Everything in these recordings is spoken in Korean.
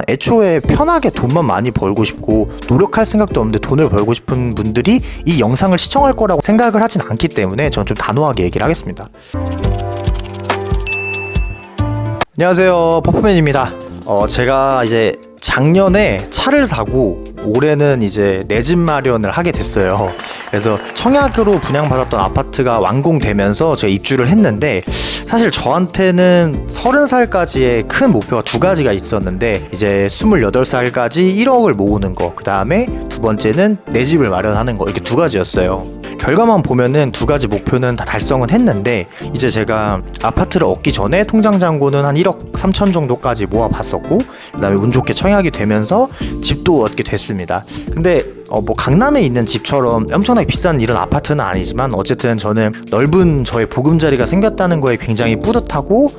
애초에 편하게 돈만 많이 벌고 싶고 노력할 생각도 없는데 돈을 벌고 싶은 분들이 이 영상을 시청할 거라고 생각을 하진 않기 때문에 전 좀 단호하게 얘기를 하겠습니다. 안녕하세요, 퍼프맨입니다. 제가 이제 작년에 차를 사고 올해는 이제 내 집 마련을 하게 됐어요. 그래서 청약으로 분양받았던 아파트가 완공되면서 제가 입주를 했는데, 사실 저한테는 30살까지의 큰 목표가 두 가지가 있었는데, 이제 28살까지 1억을 모으는 거, 그 다음에 두 번째는 내 집을 마련하는 거, 이렇게 두 가지였어요. 결과만 보면은 두 가지 목표는 다 달성은 했는데, 이제 제가 아파트를 얻기 전에 통장 잔고는 한 1억 3천 정도까지 모아봤었고, 그 다음에 운 좋게 청약이 되면서 집도 얻게 됐습니다. 근데 뭐 강남에 있는 집처럼 엄청나게 비싼 이런 아파트는 아니지만, 어쨌든 저는 넓은 저의 보금자리가 생겼다는 거에 굉장히 뿌듯하고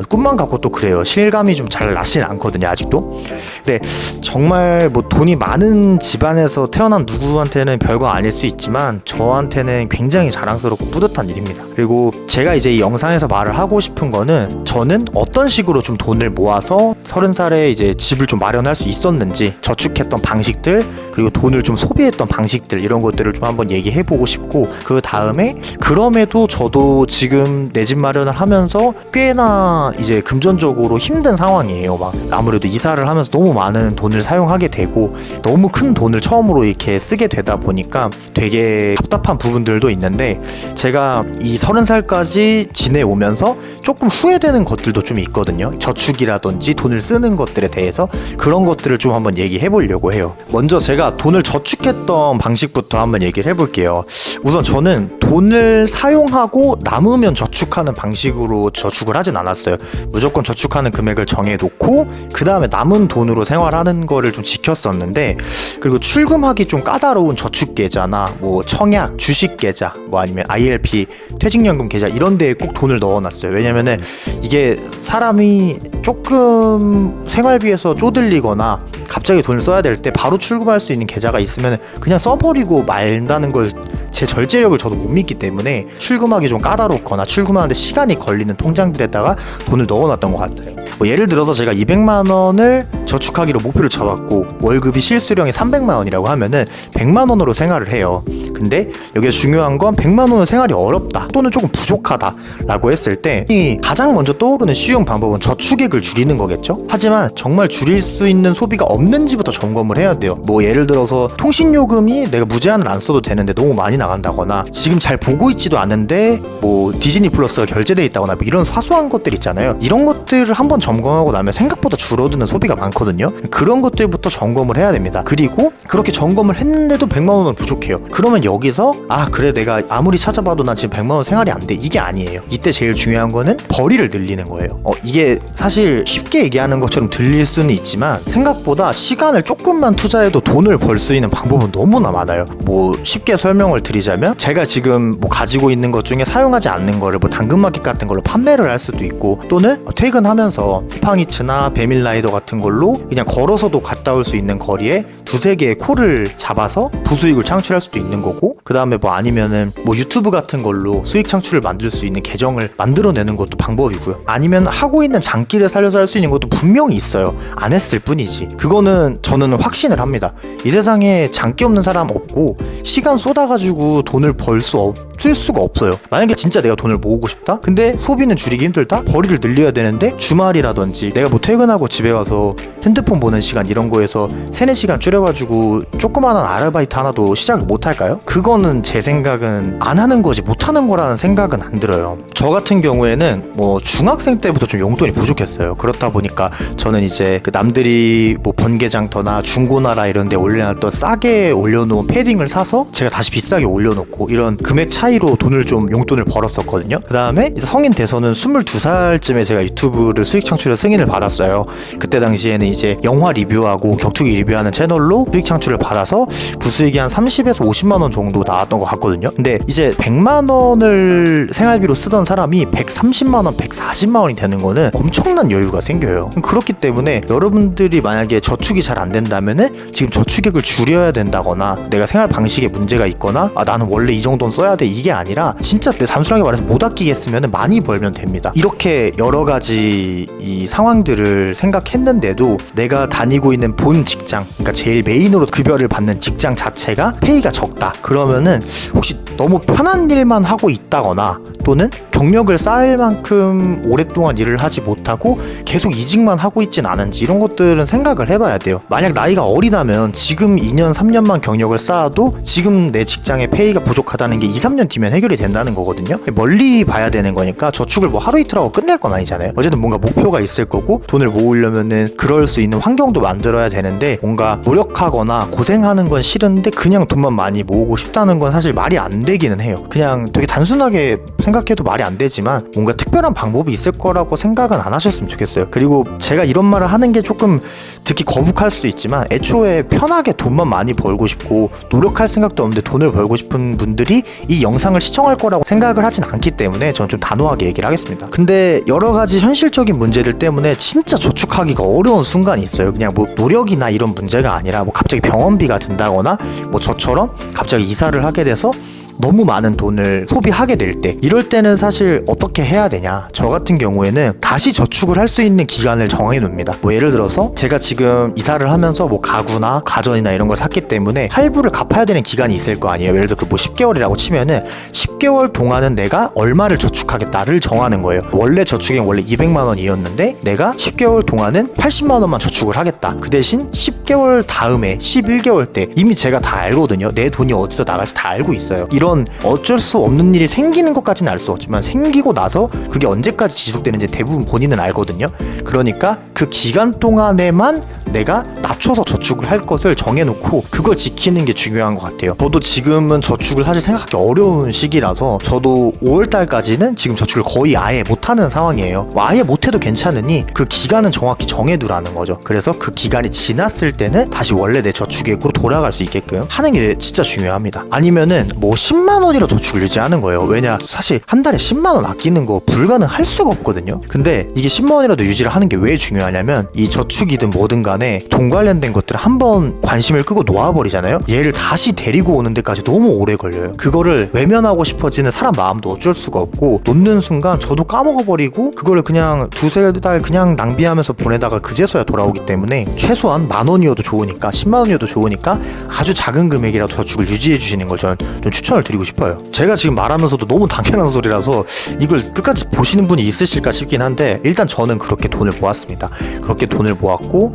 꿈만 갖고 또 그래요. 실감이 좀 잘 나진 않거든요, 아직도. 근데 정말 뭐 돈이 많은 집안에서 태어난 누구한테는 별거 아닐 수 있지만, 저한테는 굉장히 자랑스럽고 뿌듯한 일입니다. 그리고 제가 이제 이 영상에서 말을 하고 싶은 거는, 저는 어떤 식으로 좀 돈을 모아서 30살에 이제 집을 좀 마련할 수 있었는지, 저축했던 방식들, 그리고 돈을 좀 소비했던 방식들, 이런 것들을 좀 한번 얘기해보고 싶고, 그 다음에 그럼에도 저도 지금 내 집 마련을 하면서 꽤나 이제 금전적으로 힘든 상황이에요. 막 아무래도 이사를 하면서 너무 많은 돈을 사용하게 되고, 너무 큰 돈을 처음으로 이렇게 쓰게 되다 보니까 되게 답답한 부분들도 있는데, 제가 이 30살까지 지내오면서 조금 후회되는 것들도 좀 있거든요. 저축이라든지 돈을 쓰는 것들에 대해서. 그런 것들을 좀 한번 얘기해 보려고 해요. 먼저 제가 돈을 저축했던 방식부터 한번 얘기를 해볼게요. 우선 저는 돈을 사용하고 남으면 저축하는 방식으로 저축을 하진 않았어요. 무조건 저축하는 금액을 정해놓고 그 다음에 남은 돈으로 생활하는 거를 좀 지켰었는데, 그리고 출금하기 좀 까다로운 저축 계좌나 뭐 청약, 주식 계좌, 뭐 아니면 ILP, 퇴직연금 계좌, 이런 데에 꼭 돈을 넣어놨어요. 왜냐면은 이게 사람이 조금 생활비에서 쪼들리거나 갑자기 돈을 써야 될 때 바로 출금할 수 있는 계좌가 있으면 그냥 써버리고 말다는 걸, 제 절제력을 저도 못 믿기 때문에 출금하기 좀 까다롭거나 출금하는데 시간이 걸리는 통장들에다가 돈을 넣어놨던 것 같아요. 뭐 예를 들어서 제가 200만 원을 저축하기로 목표를 잡았고 월급이 실수령이 300만 원이라고 하면은 100만 원으로 생활을 해요. 근데 여기서 중요한 건 100만 원은 생활이 어렵다 또는 조금 부족하다 라고 했을 때 가장 먼저 떠오르는 쉬운 방법은 저축액을 줄이는 거겠죠. 하지만 정말 줄일 수 있는 소비가 없는지부터 점검을 해야 돼요. 뭐 예를 들어서 통신요금이 내가 무제한을 안 써도 되는데 너무 많이 나간다거나, 지금 잘 보고 있지도 않은데 뭐 디즈니 플러스가 결제돼 있다거나, 뭐 이런 사소한 것들 있잖아요. 이런 것들을 한번 점검하고 나면 생각보다 줄어드는 소비가 많거든요. 그런 것들부터 점검을 해야 됩니다. 그리고 그렇게 점검을 했는데도 100만 원은 부족해요. 그러면 여기서 그래, 내가 아무리 찾아봐도 난 지금 100만 원 생활이 안 돼, 이게 아니에요. 이때 제일 중요한 거는 벌이를 늘리는 거예요. 이게 사실 쉽게 얘기하는 것처럼 들릴 수는 있지만, 생각보다 시간을 조금만 투자해도 돈을 벌 수 있는 방법은 너무나 많아요. 뭐 쉽게 설명을 드리자면, 제가 지금 뭐 가지고 있는 것 중에 사용하지 않는 거를 뭐 당근마켓 같은 걸로 판매를 할 수도 있고, 또는 퇴근하면서 쿠팡이츠나 배밀라이더 같은 걸로 그냥 걸어서도 갔다 올 수 있는 거리에 두세 개의 콜을 잡아서 부수익을 창출할 수도 있는 거고, 그 다음에 뭐 아니면은 뭐 유튜브 같은 걸로 수익 창출을 만들 수 있는 계정을 만들어내는 것도 방법이고요. 아니면 하고 있는 장기를 살려서 할 수 있는 것도 분명히 있어요. 안 했을 뿐이지. 그거는 저는 확신을 합니다. 이 세상에 장기 없는 사람 없고, 시간 쏟아가지고 돈을 벌 수 없을 수가 없어요. 만약에 진짜 내가 돈을 모으고 싶다? 근데 소비는 줄이기 힘들다? 벌이를 늘려야 되는데 주말이라든지 내가 뭐 퇴근하고 집에 와서 핸드폰 보는 시간 이런 거에서 3-4시간 줄여가지고 조그마한 아르바이트 하나도 시작을 못 할까요? 그거는 제 생각은 안 하는 거지 못 하는 거라는 생각은 안 들어요. 저 같은 경우에는 뭐 중학생 때부터 좀 용돈이 부족했어요. 그렇다 보니까 저는 이제 그 남들이 뭐 번개장터나 중고나라 이런 데 올려놨던 싸게 올려놓은 패딩을 사서 제가 다시 비싸게 올려놓고, 이런 금액 차이로 돈을 좀 용돈을 벌었었거든요. 그 다음에 이제 성인 돼서는 22살쯤에 제가 유튜브를 수익 창출의 승인을 받았어요. 그때 당시에는 이제 영화 리뷰하고 격투기 리뷰하는 채널로 수익 창출을 받아서 부수익이 한 30에서 50만 원 정도 나왔던 것 같거든요. 근데 이제 100만 원을 생활비로 쓰던 사람이 130만 원, 140만 원이 되는 거는 엄청난 여유가 생겨요. 그렇기 때문에 여러분들이 만약에 저축이 잘 안 된다면은 지금 저축액을 줄여야 된다거나, 내가 생활 방식에 문제가 있거나, 나는 원래 이 정도는 써야 돼, 이게 아니라 진짜 단순하게 말해서 못 아끼겠으면 많이 벌면 됩니다. 이렇게 여러 가지 이 상황들을 생각했는데도 내가 다니고 있는 본 직장, 그러니까 제일 메인으로 급여를 받는 직장 자체가 페이가 적다. 그러면은 혹시 너무 편한 일만 하고 있다거나 또는 경력을 쌓을 만큼 오랫동안 일을 하지 못하고 계속 이직만 하고 있진 않은지 이런 것들은 생각을 해봐야 돼요. 만약 나이가 어리다면 지금 2년 3년만 경력을 쌓아도 지금 내 직장의 페이가 부족하다는 게 2, 3년 뒤면 해결이 된다는 거거든요. 멀리 봐야 되는 거니까 저축을 뭐 하루 이틀 하고 끝낼 건 아니잖아요. 어쨌든 뭔가 목표가 있을 거고 돈을 모으려면은 그럴 수 있는 환경도 만들어야 되는데 뭔가 노력하거나 고생하는 건 싫은데 그냥 돈만 많이 모으고 싶다는 건 사실 말이 안 되기는 해요. 그냥 되게 단순하게 생각해도 말이 안 되지만 뭔가 특별한 방법이 있을 거라고 생각은 안 하셨으면 좋겠어요. 그리고 제가 이런 말을 하는 게 조금 듣기 거북할 수도 있지만 애초에 편하게 돈만 많이 벌고 싶고 노력할 생각도 없는데 돈을 벌고 싶은 분들이 이 영상을 시청할 거라고 생각을 하진 않기 때문에 저는 좀 단호하게 얘기를 하겠습니다. 근데 여러 가지 현실적인 문제들 때문에 진짜 저축하기가 어려운 순간이 있어요. 그냥 뭐 노력이나 이런 문제가 아니라 뭐 갑자기 병원비가 든다거나 뭐 저처럼 갑자기 이사를 하게 돼서 너무 많은 돈을 소비하게 될 때, 이럴 때는 사실 어떻게 해야 되냐, 저 같은 경우에는 다시 저축을 할 수 있는 기간을 정해 놓습니다. 뭐 예를 들어서 제가 지금 이사를 하면서 뭐 가구나 가전이나 이런 걸 샀기 때문에 할부를 갚아야 되는 기간이 있을 거 아니에요. 예를 들어 그 뭐 10개월이라고 치면은 10개월 동안은 내가 얼마를 저축하겠다를 정하는 거예요. 원래 저축액 원래 200만 원이었는데 내가 10개월 동안은 80만 원만 저축을 하겠다. 그 대신 10개월 다음에 11개월 때 이미 제가 다 알거든요. 내 돈이 어디서 나갈지 다 알고 있어요. 이런 어쩔 수 없는 일이 생기는 것까지는 알 수 없지만 생기고 나서 그게 언제까지 지속되는지 대부분 본인은 알거든요. 그러니까 그 기간 동안에만 내가 낮춰서 저축을 할 것을 정해놓고 그걸 지키는 게 중요한 것 같아요. 저도 지금은 저축을 사실 생각하기 어려운 시기라서 저도 5월달까지는 지금 저축을 거의 아예 못하는 상황이에요. 뭐 아예 못해도 괜찮으니 그 기간은 정확히 정해두라는 거죠. 그래서 그 기간이 지났을 때는 다시 원래 내 저축액으로 돌아갈 수 있게끔 하는 게 진짜 중요합니다. 아니면은 뭐 10만 원이라 저축을 유지하는 거예요. 왜냐, 사실 한 달에 10만 원 아끼는 거 불가능할 수가 없거든요. 근데 이게 10만 원이라도 유지를 하는 게 왜 중요하냐면 이 저축이든 뭐든 간에 돈 관련된 것들을 한번 관심을 끄고 놓아버리잖아요. 얘를 다시 데리고 오는 데까지 너무 오래 걸려요. 그거를 외면하고 싶어지는 사람 마음도 어쩔 수가 없고 놓는 순간 저도 까먹어버리고 그거를 그냥 두세 달 그냥 낭비하면서 보내다가 그제서야 돌아오기 때문에 최소한 10,000원이어도 좋으니까 10만 원이어도 좋으니까 아주 작은 금액이라도 저축을 유지해 주시는 걸 저는 좀 추천을 드리고 싶어요. 제가 지금 말하면서도 너무 당연한 소리라서 이걸 끝까지 보시는 분이 있으실까 싶긴 한데 일단 저는 그렇게 돈을 모았습니다. 그렇게 돈을 모았고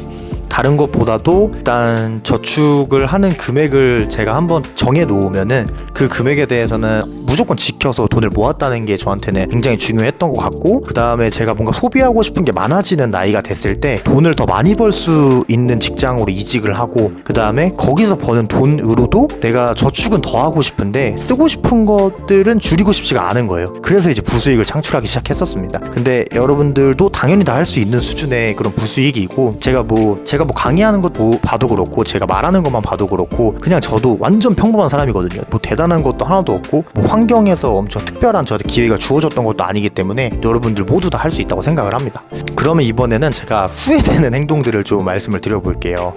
다른 것보다도 일단 저축을 하는 금액을 제가 한번 정해 놓으면은 그 금액에 대해서는 무조건 지켜서 돈을 모았다는 게 저한테는 굉장히 중요했던 것 같고, 그 다음에 제가 뭔가 소비하고 싶은 게 많아지는 나이가 됐을 때 돈을 더 많이 벌 수 있는 직장으로 이직을 하고, 그 다음에 거기서 버는 돈으로도 내가 저축은 더 하고 싶은데 쓰고 싶은 것들은 줄이고 싶지가 않은 거예요. 그래서 이제 부수익을 창출하기 시작했었습니다. 근데 여러분들도 당연히 다 할 수 있는 수준의 그런 부수익이고, 제가 뭐 강의하는 것 봐도 그렇고 제가 말하는 것만 봐도 그렇고 그냥 저도 완전 평범한 사람이거든요. 뭐 대단한 것도 하나도 없고 뭐 환경에서 엄청 특별한 저한테 기회가 주어졌던 것도 아니기 때문에 여러분들 모두 다 할 수 있다고 생각을 합니다. 그러면 이번에는 제가 후회되는 행동들을 좀 말씀을 드려볼게요.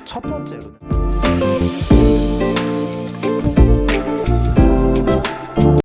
첫 번째로는